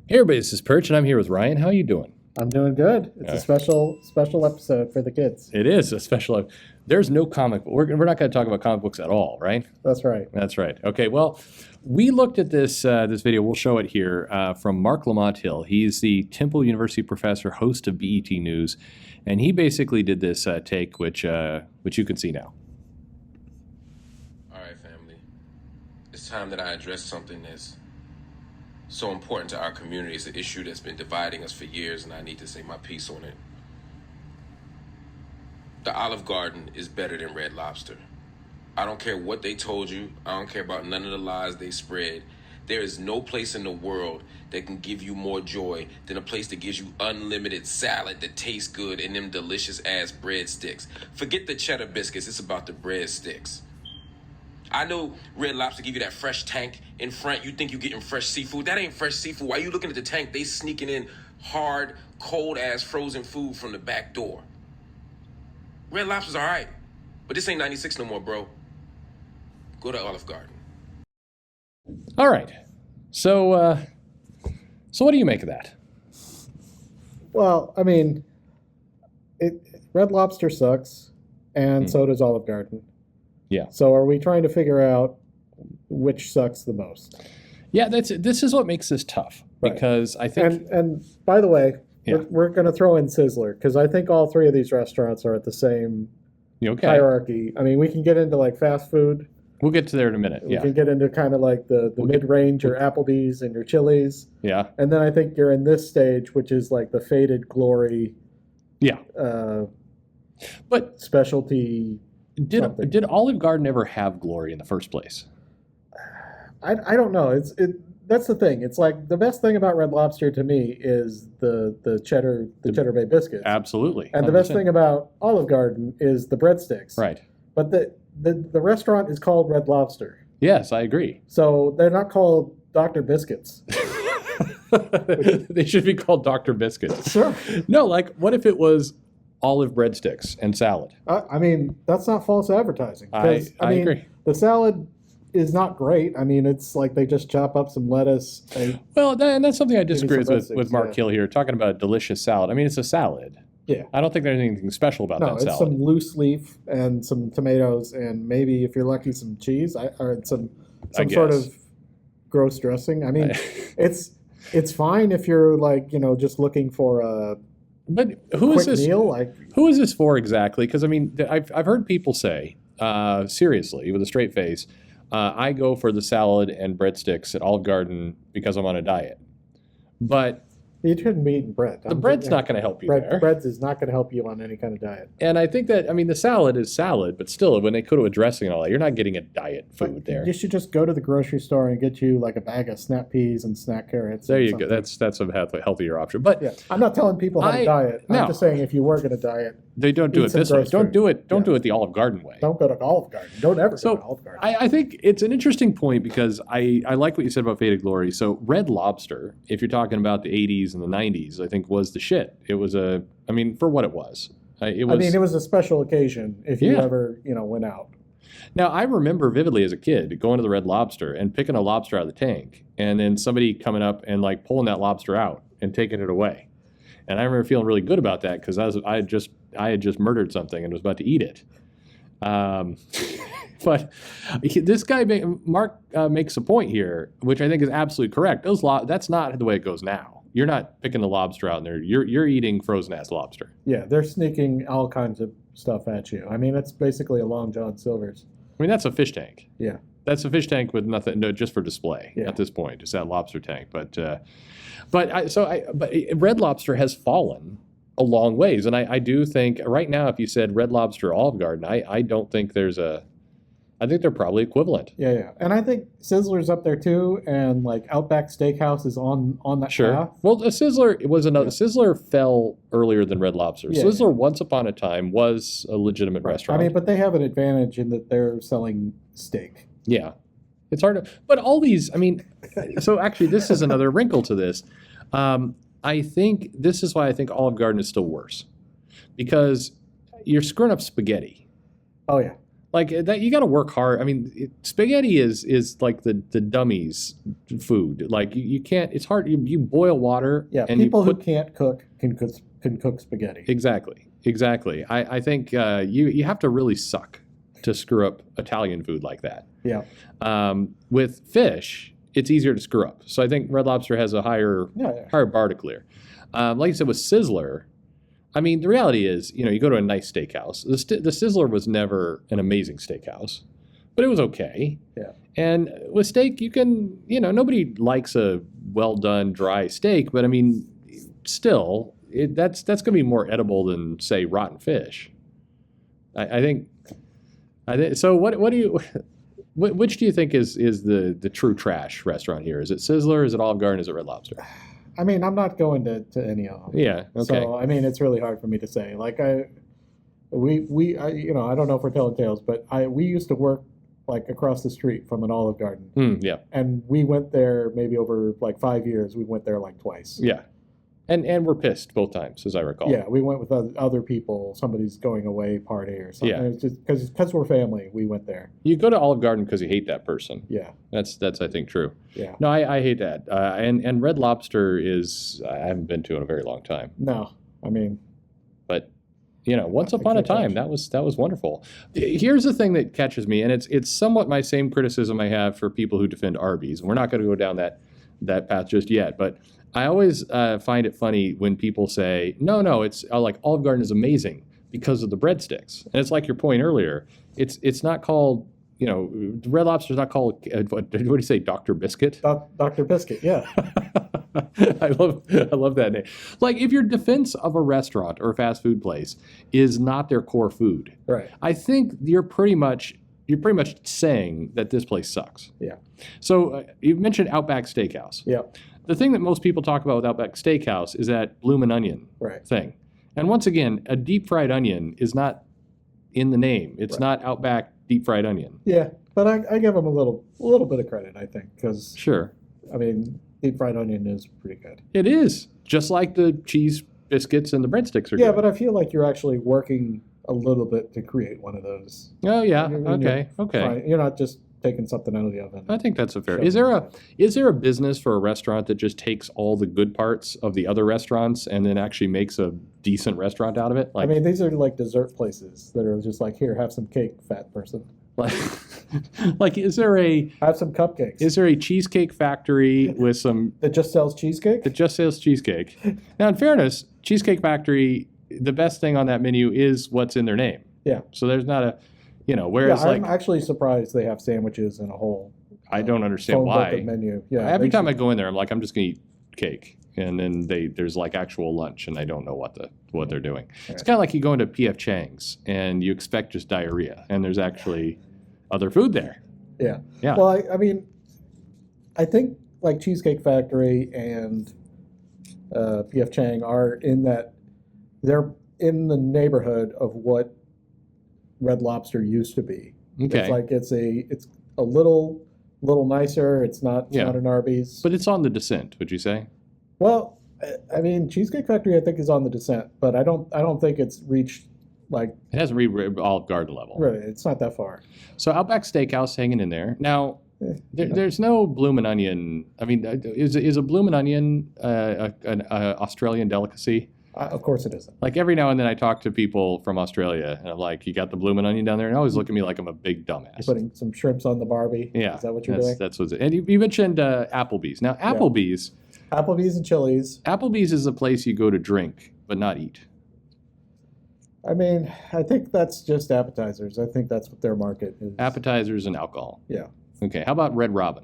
Hey everybody, this is Perch, and I'm here with Ryan. How are you doing? I'm doing good. It's a special episode for the kids. It is a special. There's no comic book. We're not going to talk about comic books at all, right? That's right. That's right. Okay. Well, we looked at this video. We'll show it here from Mark Lamont Hill. He's the Temple University professor, host of BET News, and he basically did this take, which you can see now. All right, family. It's time that I address something that's so important to our community. It's an issue that's been dividing us for years, and I need to say my piece on it. The Olive Garden is better than Red Lobster. I don't care what they told you. I don't care about none of the lies they spread. There is no place in the world that can give you more joy than a place that gives you unlimited salad that tastes good and them delicious ass breadsticks. Forget the cheddar biscuits. It's about the breadsticks. I know Red Lobster give you that fresh tank in front. You think you're getting fresh seafood. That ain't fresh seafood. Why you looking at the tank? They sneaking in hard, cold-ass frozen food from the back door. Red Lobster's all right, but this ain't 96 no more, bro. Go to Olive Garden. All right. So what do you make of that? Well, I mean, Red Lobster sucks, and so does Olive Garden. Yeah. So are we trying to figure out which sucks the most? Yeah, this is what makes this tough, because I think. And by the way, yeah, we're going to throw in Sizzler, because I think all three of these restaurants are at the same hierarchy. I mean, we can get into like fast food. We'll get to there in a minute. We can get into kind of like the mid-range, your Applebee's and your Chili's. Yeah. And then I think you're in this stage, which is like the faded glory. Yeah. But specialty. Did Olive Garden ever have glory in the first place? I don't know. That's the thing. It's like the best thing about Red Lobster to me is the cheddar Bay biscuits. Absolutely. 100%. And the best thing about Olive Garden is the breadsticks. Right. But the restaurant is called Red Lobster. Yes, I agree. So they're not called Dr. Biscuits. They should be called Dr. Biscuits. Sure. No, like what if it was olive breadsticks and salad? I mean, that's not false advertising. I mean, agree. The salad is not great. I mean, it's like they just chop up some lettuce. And that's something I disagree with Mark yeah. Hill here, talking about a delicious salad. I mean, it's a salad. Yeah. I don't think there's anything special about that salad. No, it's some loose leaf and some tomatoes and maybe, if you're lucky, some cheese or some sort of gross dressing. I mean, it's fine if you're like, just looking for a But who is this meal. Who is this for exactly? Because I mean, I've heard people say, seriously, with a straight face, I go for the salad and breadsticks at Olive Garden because I'm on a diet. But you shouldn't be eating bread. The bread's not going to help you there. Bread is not going to help you on any kind of diet. And I think that, I mean, the salad is salad, but still, when they go to a dressing and all that, you're not getting a diet food there. You should just go to the grocery store and get you like a bag of snap peas and snack carrots. There you go. That's a healthier option. But yeah, I'm not telling people how to diet. I'm just saying if you were going to diet, they don't do it this way. Don't do it the Olive Garden way. Don't go to Olive Garden. Don't ever go to Olive Garden. I think it's an interesting point because I like what you said about faded glory. So Red Lobster, if you're talking about the 80s and the 90s, I think was the shit. It was for what it was. It was a special occasion if you ever, went out. Now, I remember vividly as a kid going to the Red Lobster and picking a lobster out of the tank and then somebody coming up and like pulling that lobster out and taking it away. And I remember feeling really good about that because I had just murdered something and was about to eat it. But this guy, Mark, makes a point here, which I think is absolutely correct. That's not the way it goes now. You're not picking the lobster out in there. You're eating frozen ass lobster. Yeah, they're sneaking all kinds of stuff at you. I mean, it's basically a Long John Silver's. I mean, that's a fish tank. Yeah. That's a fish tank with nothing, just for display at this point, just that lobster tank. But Red Lobster has fallen a long ways, and I do think right now, if you said Red Lobster, Olive Garden, I don't think I think they're probably equivalent. Yeah, and I think Sizzler's up there too, and like Outback Steakhouse is on that path. Well, Sizzler fell earlier than Red Lobster. Yeah, Sizzler, once upon a time, was a legitimate restaurant. I mean, but they have an advantage in that they're selling steak. Yeah, it's hard to. But all these, I mean, so actually, this is another wrinkle to this. I think this is why I think Olive Garden is still worse, because you're screwing up spaghetti. Oh yeah. Like that, you got to work hard. I mean, spaghetti is like the dummies food. Like you can't. It's hard. You boil water. Yeah, and people you who can't cook can cook spaghetti. Exactly. I think you have to really suck to screw up Italian food like that. Yeah. With fish, it's easier to screw up. So I think Red Lobster has a higher bar to clear. Like you said, with Sizzler, I mean, the reality is, you go to a nice steakhouse. The Sizzler was never an amazing steakhouse, but it was okay. Yeah. And with steak, you can, nobody likes a well done dry steak, but I mean, still, that's going to be more edible than, say, rotten fish. I think. So. What do you? Which do you think is the true trash restaurant here? Is it Sizzler? Is it Olive Garden? Is it Red Lobster? I mean, I'm not going to any of them. Yeah. Okay. So I mean, it's really hard for me to say. Like I don't know if we're telling tales, but we used to work like across the street from an Olive Garden. Yeah. And we went there maybe over like 5 years. We went there like twice. Yeah. And we're pissed both times, as I recall. Yeah, we went with other people. Somebody's going away party or something. Yeah. It's just because we're family, we went there. You go to Olive Garden because you hate that person. Yeah. That's I think true. Yeah. No, I hate that. And Red Lobster is I haven't been to in a very long time. No, I mean. But once upon a time, that was wonderful. Here's the thing that catches me, and it's somewhat my same criticism I have for people who defend Arby's. And we're not going to go down that path just yet, but I always find it funny when people say, no, it's like Olive Garden is amazing because of the breadsticks. And it's like your point earlier. It's not called, Red Lobster is not called, what do you say, Dr. Biscuit? Dr. Biscuit, yeah. I love that name. Like if your defense of a restaurant or a fast food place is not their core food, right? I think you're pretty much saying that this place sucks. Yeah. So you mentioned Outback Steakhouse. Yeah. The thing that most people talk about with Outback Steakhouse is that bloomin' onion thing. And once again, a deep fried onion is not in the name. It's not Outback deep fried onion. Yeah, but I give them a little bit of credit, I think, because sure. I mean, deep fried onion is pretty good. It is, just like the cheese biscuits and the breadsticks are good. Yeah, but I feel like you're actually working a little bit to create one of those. Oh yeah, okay. You're not just taking something out of the oven. I think that's a fair. Is there a business for a restaurant that just takes all the good parts of the other restaurants and then actually makes a decent restaurant out of it? Like, I mean, these are like dessert places that are just like, here, have some cake, fat person. Like, is there have some cupcakes? Is there a cheesecake factory with some that just sells cheesecake? That just sells cheesecake. Now, in fairness, Cheesecake Factory, the best thing on that menu is what's in their name. Yeah. So there's not a. Whereas I'm actually surprised they have sandwiches in a whole. I don't understand why. Menu. Yeah. Every time I go in there, I'm like, I'm just gonna eat cake, and then there's like actual lunch, and I don't know what they're doing. Right. It's kind of like you go into P.F. Chang's and you expect just diarrhea, and there's actually other food there. Yeah. Yeah. Well, I mean, I think like Cheesecake Factory and P.F. Chang are in that they're in the neighborhood of what Red Lobster used to be. Okay. It's like it's a little nicer. It's not an Arby's. But it's on the descent, would you say? Well, I mean, Cheesecake Factory I think is on the descent, but I don't think it's reached like it hasn't reached Olive Garden level. Right, it's not that far. So Outback Steakhouse hanging in there. Now there's no bloomin' onion. I mean, is a bloomin' onion an Australian delicacy? Of course it isn't. Like every now and then I talk to people from Australia and I'm like, you got the bloomin' onion down there? And they always look at me like I'm a big dumbass. You're putting some shrimps on the Barbie? Yeah. Is that what you're doing? That's what's it. And you mentioned Applebee's. Now Applebee's. Yeah. Applebee's and Chili's. Applebee's is a place you go to drink, but not eat. I mean, I think that's just appetizers. I think that's what their market is. Appetizers and alcohol. Yeah. Okay. How about Red Robin?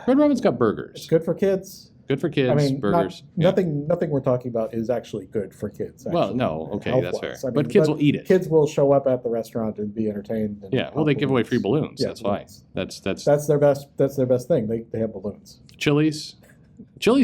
Red Robin's got burgers. It's good for kids. Good for kids, I mean, burgers. Nothing we're talking about is actually good for kids. Actually. Well, no, okay, that's fair. I mean, but kids will eat it. Kids will show up at the restaurant and be entertained. And well, they give away free balloons. Yeah, that's balloons. fine. That's their best. That's their best thing. They have balloons. Chili's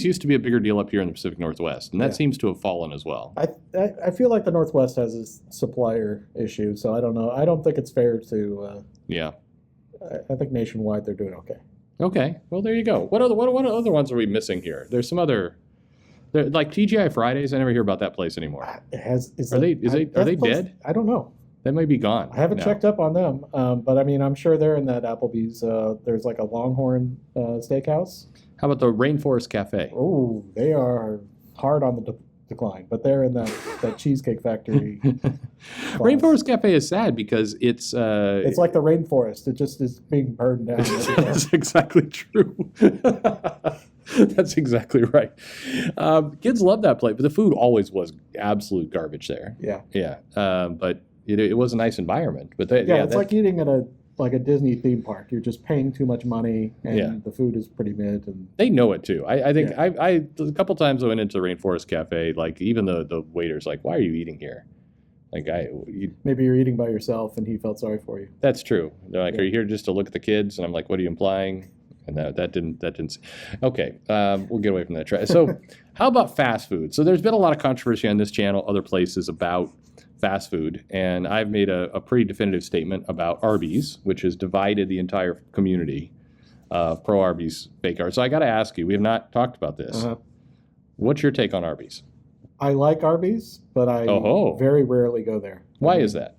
used to be a bigger deal up here in the Pacific Northwest, and that seems to have fallen as well. I feel like the Northwest has a supplier issue, so I don't know. I don't think it's fair to. I think nationwide they're doing okay. Okay, well there you go. What other ones are we missing here? There's some other, like TGI Fridays. I never hear about that place anymore. Are they dead? I don't know. They might be gone. I haven't now. checked up on them, but I mean, I'm sure they're in that Applebee's. There's like a Longhorn Steakhouse. How about the Rainforest Cafe? Oh, they are hard on the decline, but they're in that Cheesecake Factory. Rainforest Cafe is sad because it's like the rainforest. It just is being burned down. That's exactly true. That's exactly right. Kids love that place, but the food always was absolute garbage there. Yeah. Yeah. But it was a nice environment. But it's like eating at a Disney theme park. You're just paying too much money, and the food is pretty mid. And they know it too. I think I a couple times I went into the Rainforest Cafe. Like even the waiter's like, "Why are you eating here?" Like maybe you're eating by yourself, and he felt sorry for you. That's true. They're like, "Are you here just to look at the kids?" And I'm like, "What are you implying?" And that didn't. Okay, we'll get away from that. So, how about fast food? So there's been a lot of controversy on this channel, other places about fast food, and I've made a pretty definitive statement about Arby's, which has divided the entire community of pro Arby's, fake Arby's. So I got to ask you, we have not talked about this. What's your take on Arby's? I like Arby's, but I very rarely go there. Why is that?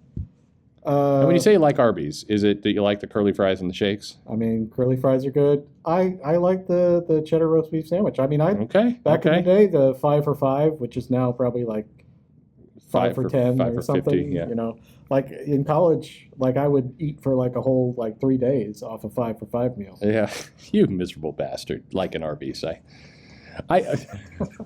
And when you say you like Arby's, is it that you like the curly fries and the shakes? I mean, curly fries are good. I like the cheddar roast beef sandwich. I mean, back in the day, the 5 for $5, which is now probably like 5 for 10 or something. 50, yeah. You know, like in college, like I would eat for like a whole like 3 days off a 5 for $5 meal. Yeah, you miserable bastard. Like an Arby's, I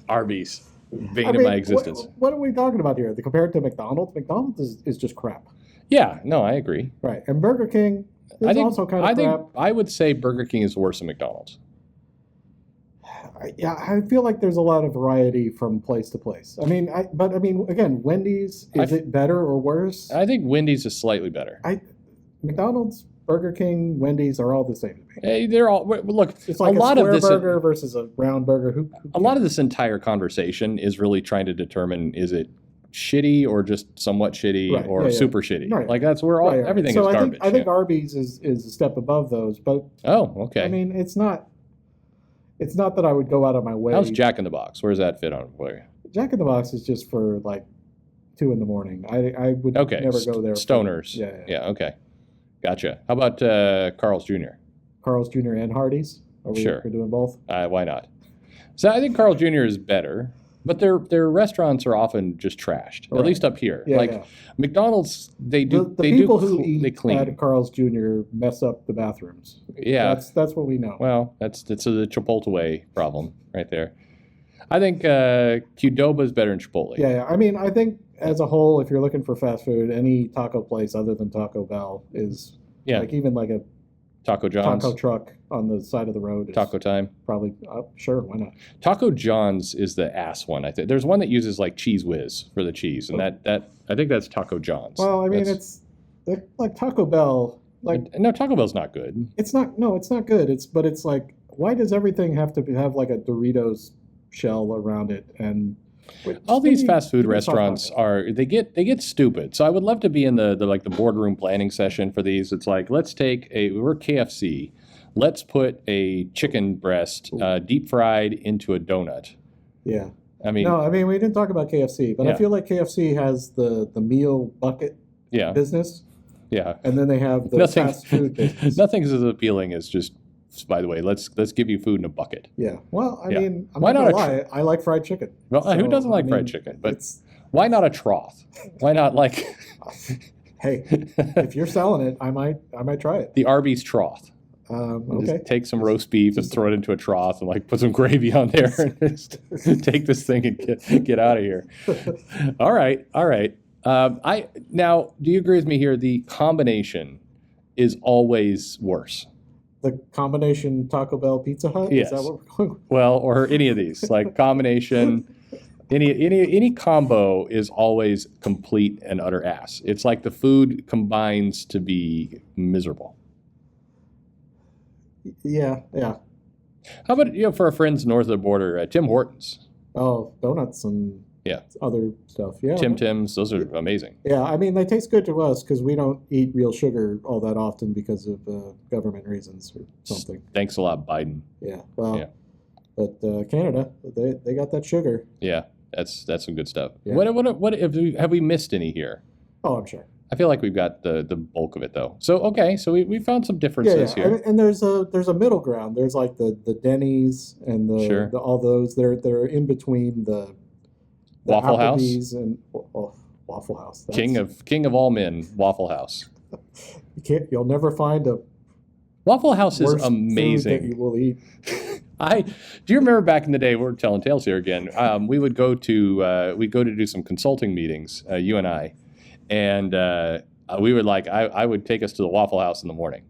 Arby's, bane of my existence. What are we talking about here? Compared to McDonald's, McDonald's is just crap. Yeah, no, I agree. Right, and Burger King is also kind of crap. I would say Burger King is worse than McDonald's. I feel like there's a lot of variety from place to place. I mean, again, Wendy's, is it better or worse? I think Wendy's is slightly better. McDonald's, Burger King, Wendy's are all the same to me. Hey, they're all look. It's like a lot of this burger versus a round burger. A lot of this entire conversation is really trying to determine, is it shitty or just somewhat shitty or super shitty? Right. Like that's where everything is garbage. I think Arby's is a step above those, but okay. I mean, it's not that I would go out of my way. How's Jack in the Box? Where does that fit on for you? Jack in the Box is just for like 2 a.m. I would never go there. Stoners. Yeah. Okay. Gotcha. How about Carl's Jr.? Carl's Jr. and Hardee's? We're doing both? Why not? So I think Carl's Jr. is better, but their restaurants are often just trashed. Right. At least up here. McDonald's, they do. The people who eat at Carl's Jr. mess up the bathrooms. Yeah, that's what we know. Well, that's the Chipotle problem right there. I think Qdoba is better than Chipotle. Yeah. I mean, I think as a whole, if you're looking for fast food, any taco place other than Taco Bell is like even like a Taco John's taco truck on the side of the road. Is Taco Time. Probably sure. Why not? Taco John's is the ass one. I think there's one that uses like Cheese Whiz for the cheese, and that I think that's Taco John's. Well, I mean, it's like Taco Bell. Like no, Taco Bell's not good. It's not. No, it's not good. But it's like, why does everything have to have like a Doritos shell around it? And all these fast food restaurants they get stupid. So I would love to be in the boardroom planning session for these. It's like, let's take we're KFC. Let's put a chicken breast deep fried into a donut. Yeah. I mean, we didn't talk about KFC, but I feel like KFC has the meal bucket business. Yeah. And then they have the fast food business. Nothing's as appealing as just, by the way, let's give you food in a bucket. Yeah. Well, I mean, I'm not gonna lie. I like fried chicken. Well, who doesn't like fried chicken? But why not a trough? Why not like hey, if you're selling it, I might try it. The Arby's trough. Okay. Just take some roast beef and throw it into a trough and like put some gravy on there and just take this thing and get out of here. All right. Now, do you agree with me here? The combination is always worse. The combination Taco Bell Pizza Hut? Yes. Is that what we're going? Well, or any of these, like combination, any combo is always complete and utter ass. It's like the food combines to be miserable. Yeah. How about for our friends north of the border, Tim Hortons? Oh, donuts and other stuff. Yeah. Tim Tams, those are amazing. Yeah, I mean, they taste good to us because we don't eat real sugar all that often because of government reasons or something. Thanks a lot, Biden. Yeah, well, but Canada, they got that sugar. Yeah, that's some good stuff. Yeah. What have we missed any here? Oh, I'm sure. I feel like we've got the bulk of it though. So okay, so we found some differences here. And there's a middle ground. There's like the Denny's and the all those. They're in between the Waffle Applebee's House and Waffle House. King of all men, Waffle House. You'll never find a Waffle House is worse amazing. food that you will eat. Do you remember back in the day? We're telling tales here again. We would go to do some consulting meetings, you and I, and we would I would take us to the Waffle House in the morning,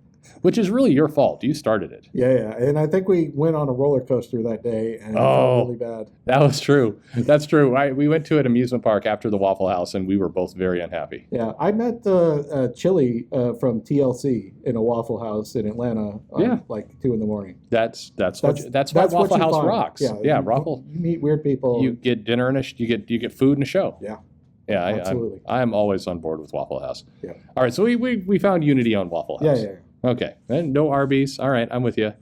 which is really your fault. You started it. Yeah, and I think we went on a roller coaster that day, and it felt really bad. That was true. That's true. We went to an amusement park after the Waffle House, and we were both very unhappy. Yeah, I met Chili from TLC in a Waffle House in Atlanta. Like 2 in. That's why Waffle House rocks. Yeah, Waffle. You meet weird people. You get dinner and you get food and a show. Yeah, absolutely. I'm always on board with Waffle House. Yeah. All right, so we found unity on Waffle House. Yeah. Okay, and no Arby's. All right, I'm with you.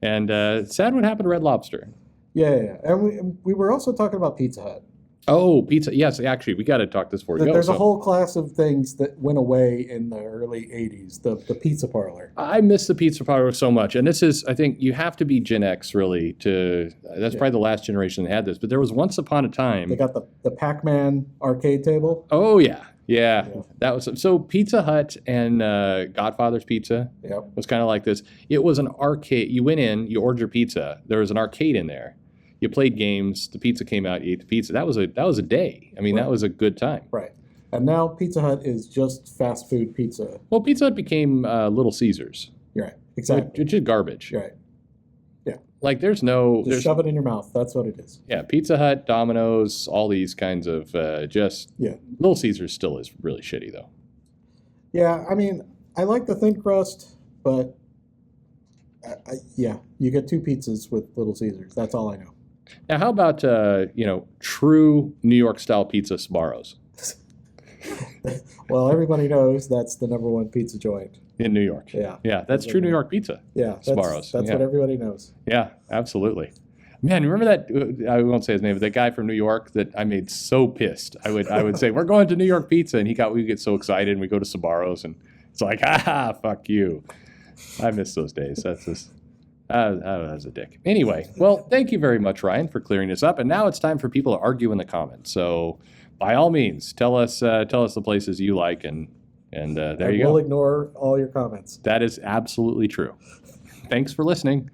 And sad what happened to Red Lobster. Yeah. And we were also talking about Pizza Hut. Oh, pizza. Yes, actually, we got to talk this before we go. There's a whole class of things that went away in the early 80s, the pizza parlor. I miss the pizza parlor so much. And this is, I think, you have to be Gen X, really, that's probably the last generation that had this. But there was once upon a time. They got the Pac-Man arcade table. Oh, yeah. That was so Pizza Hut and Godfather's Pizza was kind of like this. It was an arcade. You went in, you ordered your pizza. There was an arcade in there. You played games. The pizza came out. You ate the pizza. That was a day. I mean, That was a good time. Right. And now Pizza Hut is just fast food pizza. Well, Pizza Hut became Little Caesars. You're right. Exactly. Which is garbage. You're right. Yeah. Like Just shove it in your mouth. That's what it is. Yeah. Pizza Hut, Domino's, all these kinds of Little Caesars still is really shitty though. Yeah. I mean, I like the thin crust, but you get 2 pizzas with Little Caesars. That's all I know. Now, how about true New York style pizza, Sbarro's? Well, everybody knows that's the #1 pizza joint in New York. Yeah, that's true New York pizza. Yeah, Sbarro's. That's what everybody knows. Yeah, absolutely. Man, remember that? I won't say his name, but that guy from New York that I made so pissed. I would say we're going to New York Pizza, and we get so excited, and we go to Sbarro's, and it's like, fuck you. I miss those days. That's just. I was a dick. Anyway, well, thank you very much, Ryan, for clearing this up. And now it's time for people to argue in the comments. So, by all means, tell us the places you like, and there you go. We'll ignore all your comments. That is absolutely true. Thanks for listening.